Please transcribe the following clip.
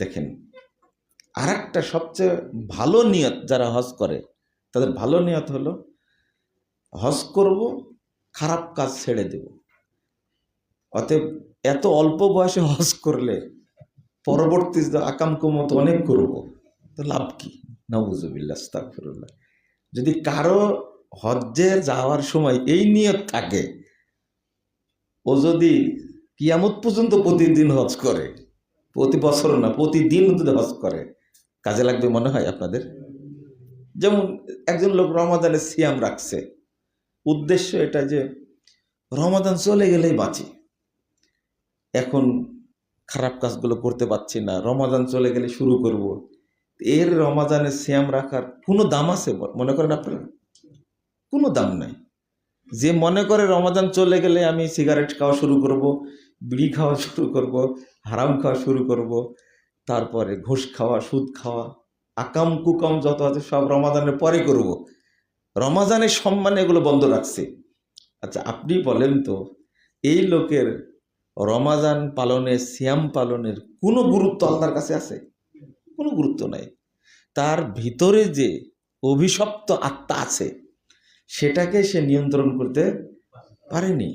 দেখেন, আর একটা সবচেয়ে ভালো নিয়ত যারা হজ করে তাদের ভালো নিয়ত হলো হজ করব, খারাপ কাজ ছেড়ে দেব। অতএব এত অল্প বয়সে হজ করলে পরবর্তী আকাম কুমত অনেক করব, তো লাভ কি? নাউযুবিল্লাহ, আস্তাগফিরুল্লাহ। যদি কারো হজ্জে যাওয়ার সময় এই নিয়ত থাকে, ও যদি কিয়ামত পর্যন্ত প্রতিদিন হজ করে, প্রতি বছর না প্রতিদিন যদি হজ করে, কাজে লাগবে মনে হয় আপনাদের? যেমন একজন লোক রমাদানে সিয়াম রাখছে, উদ্দেশ্য এটা যে রমাদান চলে গেলেই বাঁচি, এখন খারাপ কাজগুলো করতে পারছি না, রমাদান চলে গেলে শুরু করব। এর রমাদানে সিয়াম রাখার কোনো দাম আছে মনে করেন আপনারা? কোনো দাম নাই। যে মনে করে রমাদান চলে গেলে আমি সিগারেট খাওয়া শুরু করব, বিড়ি খাওয়া শুরু করব, হারাম খাওয়া শুরু করব, তারপরে ঘুষ খাওয়া, সুদ খাওয়া, আকাম কুকাম যত আছে সব রমাদানের পরে করব, রমাদানের সম্মানে এগুলো বন্ধ রাখছে। আচ্ছা, আপনি বলেন তো, এই লোকের রমাদান পালনে, সিয়াম পালনের কোনো গুরুত্ব আল্লাহর কাছে আছে? কোনো গুরুত্ব নাই। তার ভিতরে যে অভিশপ্ত আত্মা আছে সেটাকে সে নিয়ন্ত্রণ করতে পারেনি।